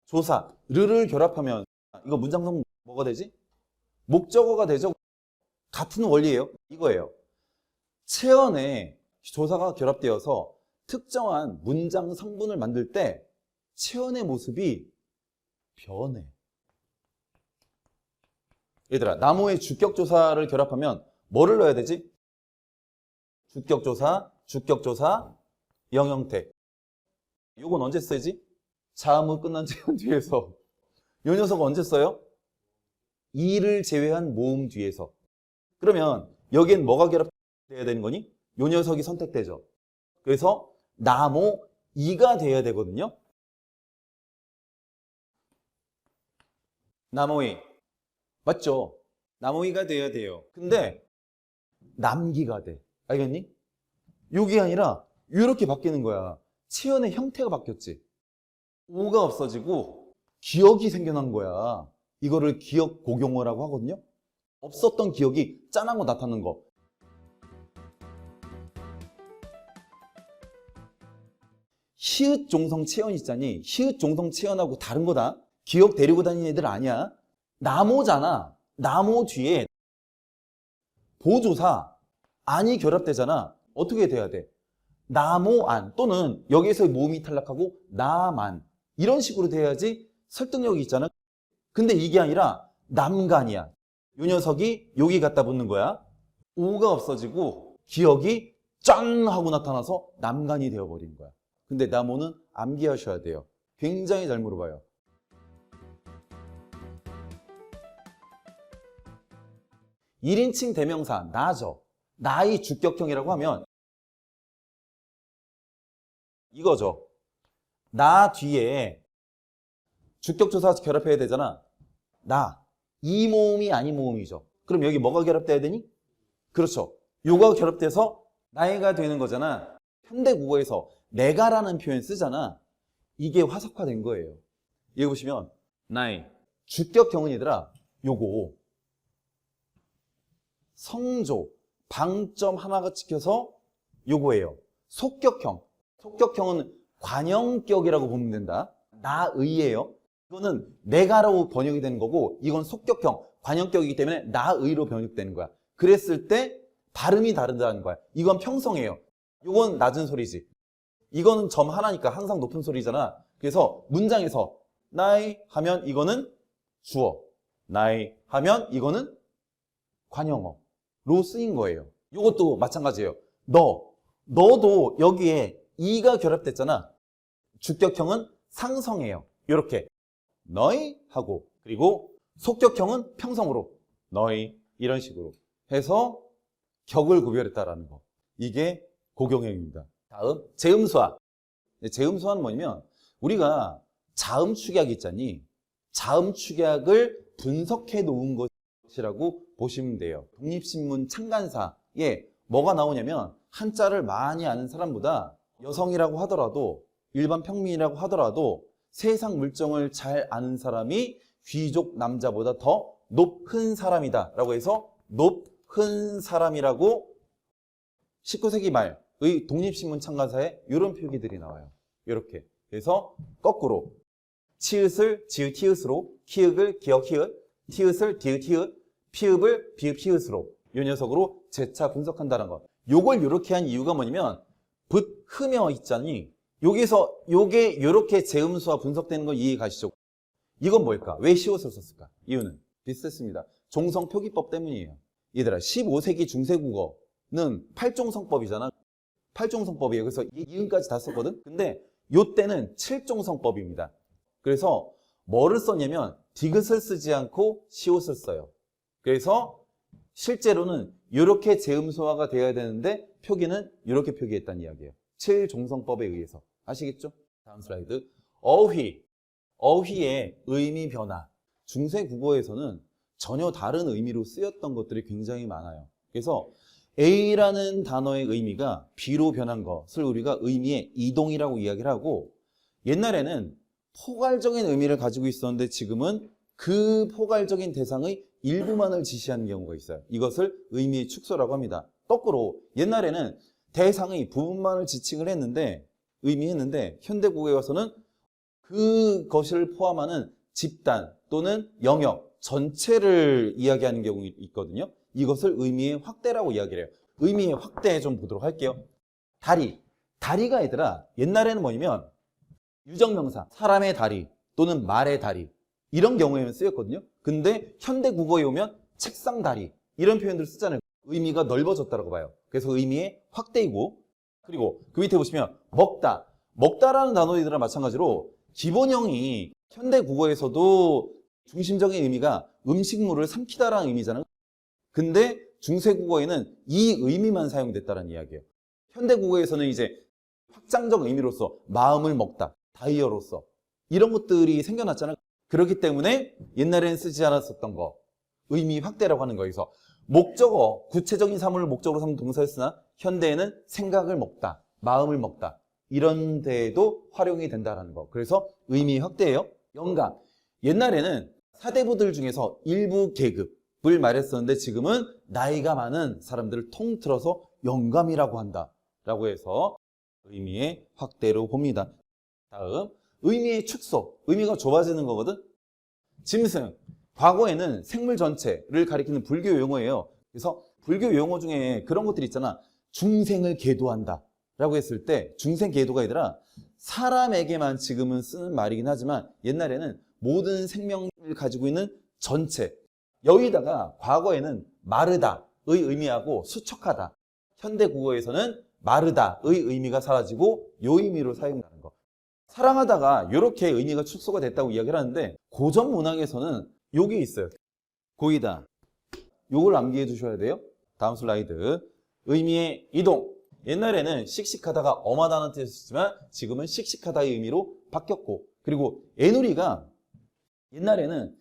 조사, 르를 결합하면 이거 문장 성분 뭐가 되지? 목적어가 되죠. 같은 원리예요. 이거예요. 체언에 조사가 결합되어서 특정한 문장 성분을 만들 때 체언의 모습이 변해. 얘들아, 나무의 주격조사를 결합하면 뭐를 넣어야 되지? 주격조사, 영형태. 요건 언제 쓰지? 자음으로 끝난 체언 뒤에서. 요 녀석은 언제 써요? 이를 제외한 모음 뒤에서. 그러면 여기엔 뭐가 결합돼야 되는 거니? 요 녀석이 선택되죠. 그래서 나모 이가 돼야 되거든요. 나모이. 맞죠? 나모이가 돼야 돼요. 근데 남기가 돼. 알겠니? 요게 아니라 이렇게 바뀌는 거야. 체언의 형태가 바뀌었지. 오가 없어지고 기억이 생겨난 거야. 이거를 기억 고경어라고 하거든요. 없었던 기억이 짠하고 나타나는 거. 히읗 종성 체언 있잖니. 히읗 종성 체언하고 다른 거다. 기억 데리고 다니는 애들 아니야. 나모잖아. 나모 뒤에 보조사 안이 결합되잖아. 어떻게 돼야 돼? 나모안 또는 여기에서 모음이 탈락하고 나만 이런 식으로 돼야지 설득력이 있잖아. 근데 이게 아니라 남간이야. 요 녀석이 여기 갖다 붙는 거야. 오가 없어지고 기억이 짠 하고 나타나서 남간이 되어버리는 거야. 근데 나모는 암기하셔야 돼요. 굉장히 잘 물어봐요. 일인칭 대명사 나죠. 나의 주격형이라고 하면 이거죠. 나 뒤에 주격조사 결합해야 되잖아. 나. 이 모음이 아닌 모음이죠. 그럼 여기 뭐가 결합돼야 되니? 그렇죠. 요가 결합돼서 나이가 되는 거잖아. 현대국어에서 내가라는 표현 쓰잖아. 이게 화석화된 거예요. 여기 보시면 나이. 주격형은 얘들아 요거 성조, 방점 하나가 찍혀서 요거예요. 속격형. 속격형은 관형격이라고 보면 된다. 나의예요. 이거는 내가로 번역이 되는 거고 이건 속격형, 관형격이기 때문에 나의로 번역되는 거야. 그랬을 때 발음이 다르다는 거야. 이건 평성이에요. 이건 낮은 소리지. 이거는 점 하나니까 항상 높은 소리잖아. 그래서 문장에서 나이 하면 이거는 주어, 나이 하면 이거는 관형어로 쓰인 거예요. 이것도 마찬가지예요. 너도 여기에 이가 결합됐잖아. 주격형은 상성이에요. 이렇게 너희 하고 그리고 속격형은 평성으로 너희 이런 식으로 해서 격을 구별했다라는 거. 이게 고경형입니다. 다음 제음수화. 제음수화는 뭐냐면 우리가 자음 축약 있잖니. 자음 축약을 분석해 놓은 것이라고 보시면 돼요. 독립신문 창간사에 뭐가 나오냐면 한자를 많이 아는 사람보다 여성이라고 하더라도 일반 평민이라고 하더라도 세상 물정을 잘 아는 사람이 귀족 남자보다 더 높은 사람이다 라고 해서 높은 사람이라고 19세기 말의 독립신문 창간사에 이런 표기들이 나와요. 이렇게. 그래서 거꾸로 치읓을 지읒 티읕으로, 키읔을 기역 히읗, 티읕을 디귿 히읗, 피읍을 비읍 히읗으로 이 녀석으로 재차 분석한다는 거. 요걸 이렇게 한 이유가 뭐냐면 붓, 흠여 있잖니. 여기서 요게 이렇게 제음수와 분석되는 거 이해 가시죠? 이건 뭘까? 왜 시옷을 썼을까? 이유는 비슷했습니다. 종성 표기법 때문이에요. 얘들아 15세기 중세국어는 8종성법이잖아. 8종성법이에요. 그래서 이음까지 다 썼거든. 근데 요때는 7종성법입니다. 그래서 뭐를 썼냐면 디귿을 쓰지 않고 시옷을 써요. 그래서 실제로는 이렇게 제음소화가 되어야 되는데 표기는 이렇게 표기했다는 이야기예요. 7종성법에 의해서. 아시겠죠? 다음 슬라이드. 어휘의 의미 변화. 중세 국어에서는 전혀 다른 의미로 쓰였던 것들이 굉장히 많아요. 그래서 A라는 단어의 의미가 B로 변한 것을 우리가 의미의 이동이라고 이야기를 하고, 옛날에는 포괄적인 의미를 가지고 있었는데 지금은 그 포괄적인 대상의 일부만을 지시하는 경우가 있어요. 이것을 의미의 축소라고 합니다. 거꾸로 옛날에는 대상의 부분만을 지칭을 했는데, 의미했는데, 현대국어에 와서는 그것을 포함하는 집단 또는 영역 전체를 이야기하는 경우가 있거든요. 이것을 의미의 확대라고 이야기를 해요. 의미의 확대 좀 보도록 할게요. 다리가 얘들아, 옛날에는 뭐냐면 유정명사, 사람의 다리 또는 말의 다리, 이런 경우에는 쓰였거든요. 근데 현대 국어에 오면 책상 다리, 이런 표현들을 쓰잖아요. 의미가 넓어졌다고 봐요. 그래서 의미의 확대이고, 그리고 그 밑에 보시면 먹다라는 단어들이랑 마찬가지로 기본형이 현대 국어에서도 중심적인 의미가 음식물을 삼키다라는 의미잖아요. 근데 중세 국어에는 이 의미만 사용됐다는 이야기예요. 현대 국어에서는 이제 확장적 의미로서 마음을 먹다, 다이어로서, 이런 것들이 생겨났잖아요. 그렇기 때문에 옛날에는 쓰지 않았었던 거, 의미 확대라고 하는 거에서 목적어, 구체적인 사물을 목적으로 삼는 동사였으나 현대에는 생각을 먹다, 마음을 먹다, 이런 데에도 활용이 된다는 거. 그래서 의미 확대예요. 영감. 옛날에는 사대부들 중에서 일부 계급을 말했었는데 지금은 나이가 많은 사람들을 통틀어서 영감이라고 한다라고 해서 의미의 확대로 봅니다. 다음, 의미의 축소. 의미가 좁아지는 거거든. 짐승. 과거에는 생물 전체를 가리키는 불교 용어예요. 그래서 불교 용어 중에 그런 것들이 있잖아. 중생을 계도한다 라고 했을 때, 중생 계도가 아니라 사람에게만 지금은 쓰는 말이긴 하지만 옛날에는 모든 생명을 가지고 있는 전체, 여기다가 과거에는 마르다의 의미하고 수척하다, 현대 국어에서는 마르다의 의미가 사라지고 요 의미로 사용하는 거. 사랑하다가 이렇게 의미가 축소가 됐다고 이야기를 하는데, 고전 문학에서는 요게 있어요. 고이다. 요걸 암기해 두셔야 돼요. 다음 슬라이드. 의미의 이동. 옛날에는 씩씩하다가 엄하다는 뜻이었지만 지금은 씩씩하다의 의미로 바뀌었고, 그리고 애누리가 옛날에는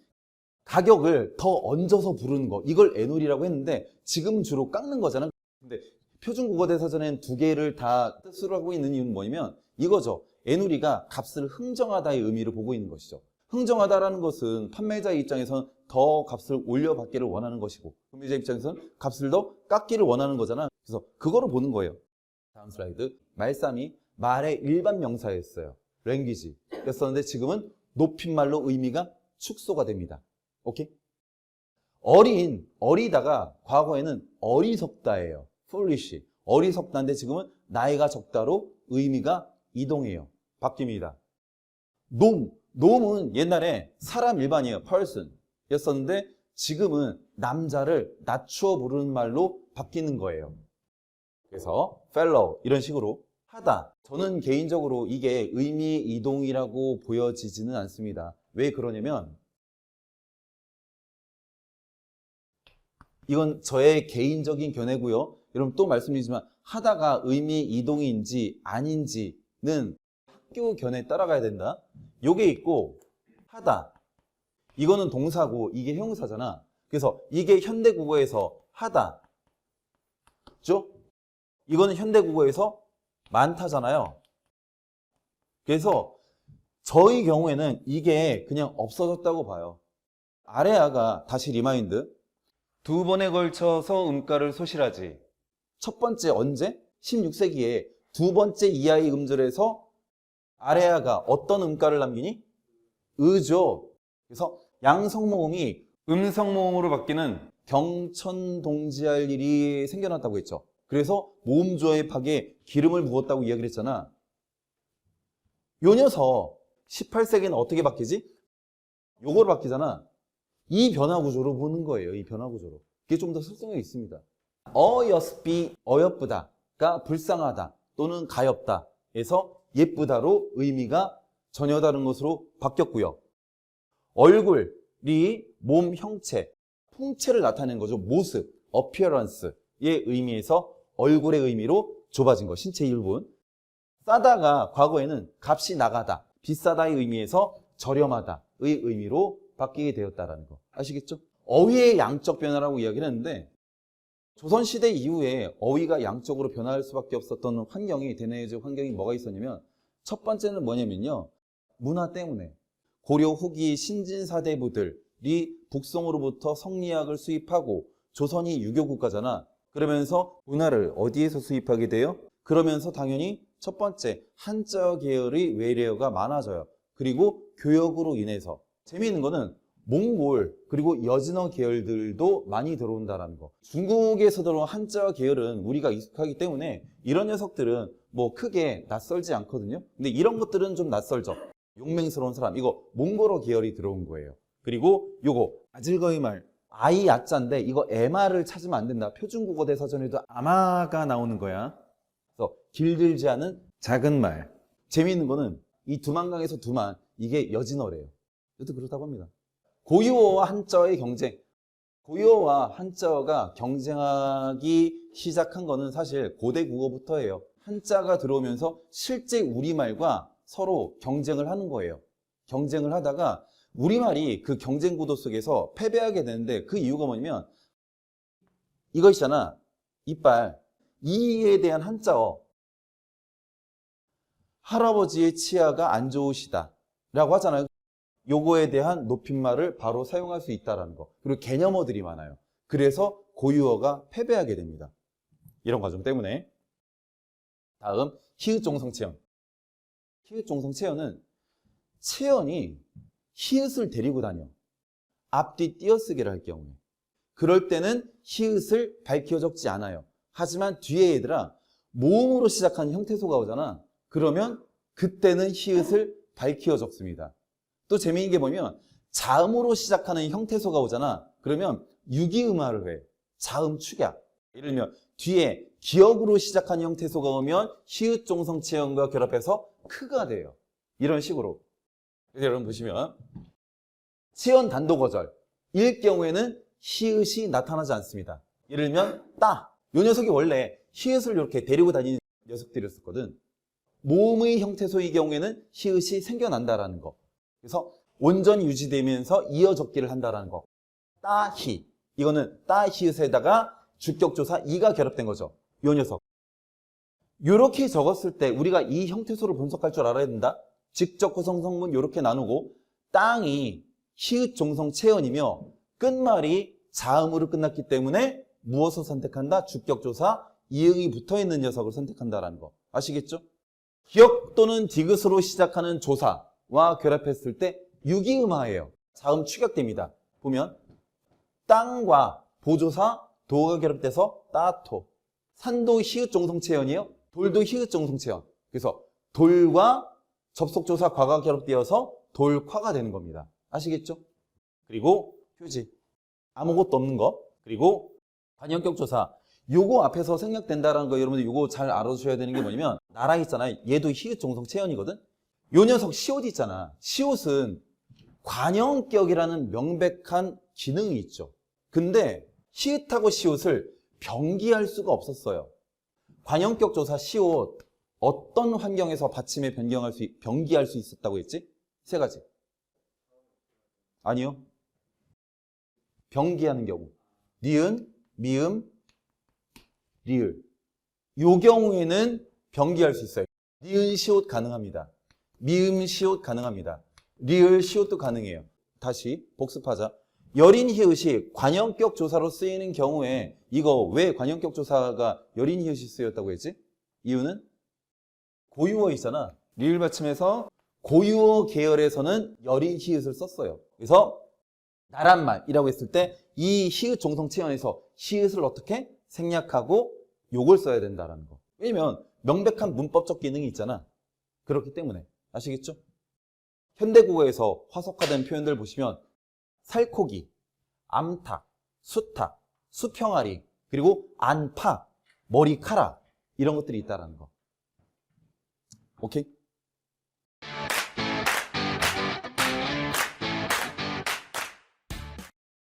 가격을 더 얹어서 부르는 거, 이걸 애누리라고 했는데 지금은 주로 깎는 거잖아. 근데 표준국어대사전엔 두 개를 다 뜻으로 하고 있는 이유는 뭐냐면 이거죠. 애누리가 값을 흥정하다의 의미를 보고 있는 것이죠. 흥정하다라는 것은 판매자의 입장에서는 더 값을 올려받기를 원하는 것이고, 구매자 입장에서는 값을 더 깎기를 원하는 거잖아. 그래서 그거를 보는 거예요. 다음 슬라이드. 말싸미, 말의 일반 명사였어요. 랭귀지 였었는데 지금은 높임말로 의미가 축소가 됩니다. 오케이? 어리다가 과거에는 어리석다예요. foolish. 어리석다인데 지금은 나이가 적다로 의미가 이동해요. 바뀝니다. 놈은 옛날에 사람 일반이에요. person 였었는데 지금은 남자를 낮추어 부르는 말로 바뀌는 거예요. 그래서 fellow 이런 식으로 하다. 저는 개인적으로 이게 의미 이동이라고 보여지지는 않습니다. 왜 그러냐면 이건 저의 개인적인 견해고요. 여러분 또 말씀드리지만 하다가 의미 이동인지 아닌지는 학교 견해에 따라가야 된다. 요게 있고 하다. 이거는 동사고 이게 형용사잖아. 그래서 이게 현대국어에서 하다. 그죠? 이거는 현대국어에서 많다잖아요. 그래서 저희 경우에는 이게 그냥 없어졌다고 봐요. 아레아가 다시 리마인드. 두 번에 걸쳐서 음가를 소실하지. 첫 번째 언제? 16세기에 두 번째 이하의 음절에서 아레아가 어떤 음가를 남기니? 의죠. 그래서 양성모음이 음성모음으로 바뀌는 경천동지할 일이 생겨났다고 했죠. 그래서 모음조의 박에 기름을 부었다고 이야기를 했잖아. 요 녀석 18세기는 어떻게 바뀌지? 요거로 바뀌잖아. 이 변화 구조로 보는 거예요. 이 변화 구조로. 그게 좀 더 설득력이 있습니다. 어여스비 어여쁘다가 불쌍하다 또는 가엾다 에서 예쁘다로 의미가 전혀 다른 것으로 바뀌었고요. 얼굴이 몸 형체, 풍채를 나타내는 거죠. 모습, appearance의 의미에서 얼굴의 의미로 좁아진 거, 신체 일부분. 싸다가 과거에는 값이 나가다, 비싸다의 의미에서 저렴하다의 의미로 바뀌게 되었다라는 거. 아시겠죠? 어휘의 양적 변화라고 이야기를 했는데 조선시대 이후에 어휘가 양적으로 변화할 수밖에 없었던 환경이 대내외적 환경이 뭐가 있었냐면 첫 번째는 뭐냐면요. 문화 때문에 고려 후기 신진사대부들이 북송으로부터 성리학을 수입하고 조선이 유교 국가잖아. 그러면서 문화를 어디에서 수입하게 돼요? 그러면서 당연히 첫 번째 한자 계열의 외래어가 많아져요. 그리고 교역으로 인해서 재미있는 거는 몽골 그리고 여진어 계열들도 많이 들어온다는 거. 중국에서 들어온 한자 계열은 우리가 익숙하기 때문에 이런 녀석들은 뭐 크게 낯설지 않거든요. 근데 이런 것들은 좀 낯설죠. 용맹스러운 사람, 이거 몽골어 계열이 들어온 거예요. 그리고 요거 아질거이 말, 아이 야자인데 이거 에마를 찾으면 안 된다. 표준국어 대사전에도 아마가 나오는 거야. 그래서 길들지 않은 작은 말. 재미있는 거는 이 두만강에서 두만, 이게 여진어래요. 이것도 그렇다고 합니다. 고유어와 한자어의 경쟁. 고유어와 한자어가 경쟁하기 시작한 거는 사실 고대 국어부터예요. 한자가 들어오면서 실제 우리말과 서로 경쟁을 하는 거예요. 경쟁을 하다가 우리말이 그 경쟁 구도 속에서 패배하게 되는데 그 이유가 뭐냐면 이거 있잖아. 이빨. 이에 대한 한자어. 할아버지의 치아가 안 좋으시다 라고 하잖아요. 요거에 대한 높임말을 바로 사용할 수 있다는 거. 그리고 개념어들이 많아요. 그래서 고유어가 패배하게 됩니다. 이런 과정 때문에. 다음 히읗종성체언. 히읗종성체언은 체언이 히읗을 데리고 다녀. 앞뒤 띄어쓰기를 할 경우에. 그럴 때는 히읗을 밝혀 적지 않아요. 하지만 뒤에 얘들아 모음으로 시작하는 형태소가 오잖아. 그러면 그때는 히읗을 밝혀 적습니다. 또 재미있는 게 뭐냐면 자음으로 시작하는 형태소가 오잖아. 그러면 유기음화를 해. 자음 축약. 예를 들면 뒤에 기역으로 시작하는 형태소가 오면 히읗종성체언과 결합해서 크가 돼요. 이런 식으로. 그래서 여러분 보시면 체언 단도거절 일 경우에는 히읗이 나타나지 않습니다. 예를 들면 따. 이 녀석이 원래 히읗을 이렇게 데리고 다니는 녀석들이었거든. 모음의 형태소의 경우에는 히읗이 생겨난다라는 거. 그래서 온전히 유지되면서 이어 적기를 한다라는 거. 따히. 이거는 따 히읗에다가 주격조사 이가 결합된 거죠. 요 녀석. 요렇게 적었을 때 우리가 이 형태소를 분석할 줄 알아야 된다. 직접 구성 성분 요렇게 나누고 땅이 히읗 종성 체언이며 끝말이 자음으로 끝났기 때문에 무엇을 선택한다? 주격조사 이응이 붙어있는 녀석을 선택한다라는 거. 아시겠죠? 기역 또는 디귿으로 시작하는 조사와 결합했을 때 유기음화예요. 자음 축약됩니다. 보면 땅과 보조사 도가 결합돼서 따토. 산도 히읗 종성체언이에요. 돌도 히읗 종성체언. 그래서 돌과 접속조사 과가 결합되어서 돌과가 되는 겁니다. 아시겠죠? 그리고 휴지. 아무것도 없는 거. 그리고 관형격 조사. 요거 앞에서 생략된다라는 거 여러분들 요거 잘 알아주셔야 되는 게 뭐냐면 나라 있잖아요. 얘도 히읗 종성체언이거든. 요 녀석 시옷 있잖아. 시옷은 관형격이라는 명백한 기능이 있죠. 근데 히읗하고 시옷을 병기할 수가 없었어요. 관형격 조사 시옷 어떤 환경에서 받침에 병기할 수 있었다고 했지? 세 가지. 아니요. 병기하는 경우. 니은, 미음, 리을. 요 경우에는 병기할 수 있어요. 니은 시옷 가능합니다. 미음 시옷 가능합니다. 리을 시옷도 가능해요. 다시 복습하자. 여린 히읗이 관형격 조사로 쓰이는 경우에 이거 왜 관형격 조사가 여린 히읗이 쓰였다고 했지? 이유는 고유어 있잖아. 리을 받침에서 고유어 계열에서는 여린 히읗을 썼어요. 그래서 나란 말이라고 했을 때 이 히읗 종성 체언에서 히읗을 어떻게 생략하고 요걸 써야 된다는 거. 왜냐면 명백한 문법적 기능이 있잖아. 그렇기 때문에. 아시겠죠? 현대국어에서 화석화된 표현들 보시면 살코기, 암탉, 수탉, 수평아리, 그리고 안팎, 머리카락 이런 것들이 있다는 거. 오케이?